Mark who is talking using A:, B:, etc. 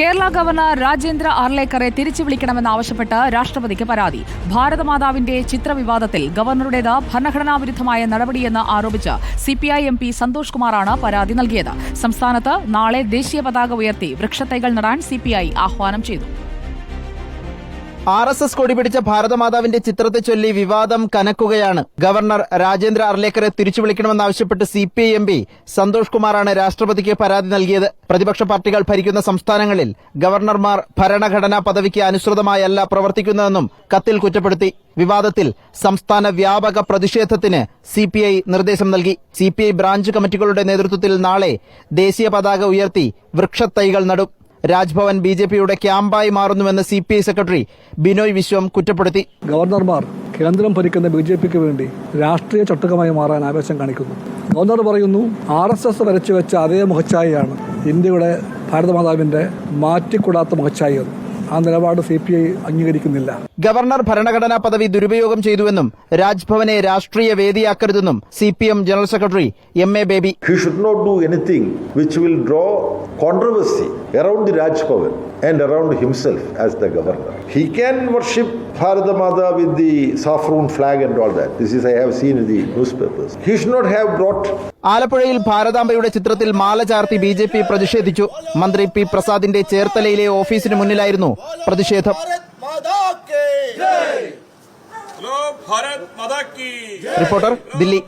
A: Kerala governor Rajendra അർലേക്കറെ തിരിച്ചു വിളിക്കണമെന്നാവശ്യപ്പെട്ട് രാഷ്ട്രപതിക്ക് പരാതി. ഭാരതമാതാവിന്റെ ചിത്രവിവാദത്തിൽ ഗവർണറുടേത് ഭരണഘടനാ വിരുദ്ധമായ നടപടിയെന്ന് ആരോപിച്ച് CPI MP സന്തോഷ് കുമാറാണ് പരാതി നൽകിയത്. സംസ്ഥാനത്ത് നാളെ ദേശീയ പതാക ഉയർത്തി വൃക്ഷത്തൈകൾ നടാൻ CPI ആഹ്വാനം ചെയ്തു.
B: RSS കൊടി പിടിച്ച ഭാരതമാതാവിന്റെ ചിത്രത്തെ ചൊല്ലി വിവാദം കനക്കുകയാണ്. ഗവർണർ രാജേന്ദ്ര അർലേക്കറെ തിരിച്ചു വിളിക്കണമെന്നാവശ്യപ്പെട്ട് CPI MP സന്തോഷ് കുമാറാണ് രാഷ്ട്രപതിക്ക് പരാതി നൽകിയത്. പ്രതിപക്ഷ പാർട്ടികൾ ഭരിക്കുന്ന സംസ്ഥാനങ്ങളിൽ ഗവർണർമാർ ഭരണഘടനാ പദവിക്ക് അനുസൃതമായല്ല പ്രവർത്തിക്കുന്നതെന്നും കത്തിൽ കുറ്റപ്പെടുത്തി. വിവാദത്തിൽ സംസ്ഥാന വ്യാപക പ്രതിഷേധത്തിന് CPI നിർദ്ദേശം നൽകി. CPI ബ്രാഞ്ച് കമ്മിറ്റികളുടെ നേതൃത്വത്തിൽ നാളെ ദേശീയ പതാക ഉയർത്തി വൃക്ഷത്തൈകൾ നടും. രാജ്ഭവൻ BJPയുടെ ക്യാമ്പായി മാറുന്നുവെന്ന് CPI സെക്രട്ടറി ബിനോയ് വിശ്വം കുറ്റപ്പെടുത്തി.
C: ഗവർണർമാർ കേന്ദ്രം ഭരിക്കുന്ന BJPക്ക് വേണ്ടി രാഷ്ട്രീയ ചട്ടുകമായി മാറാൻ ആവേശം കാണിക്കുന്നു. ഗവർണർ പറയുന്നു RSS വരച്ചു വെച്ച അതേ മുഖച്ഛായയാണ് ഇന്ത്യയുടെ ഭാരതമാതാവിന്റെ മാറ്റിക്കൂടാത്ത മുഖച്ഛായ. ആ നിലപാട് CPI അംഗീകരിക്കുന്നില്ല.
B: ഗവർണർ ഭരണഘടനാ പദവി ദുരുപയോഗം ചെയ്തുവെന്നും രാജ്ഭവനെ രാഷ്ട്രീയ വേദിയാക്കരുതെന്നും CPM general secretary MA baby.
D: He should not do anything which will draw controversy around the Raj Bhavan and around himself as the governor. He can worship Bharata Mata with the saffron flag and all that. This is I have seen in the newspapers. He should not have brought.
B: ആലപ്പുഴയിൽ ഭാരതാംബയുടെ ചിത്രത്തിൽ മാല ചാർത്തി BJP പ്രതിഷേധിച്ചു. മന്ത്രി P പ്രസാദിന്റെ ചേർത്തലയിലെ ഓഫീസിന് മുന്നിലായിരുന്നു പ്രതിഷേധം. Reporter Delhi.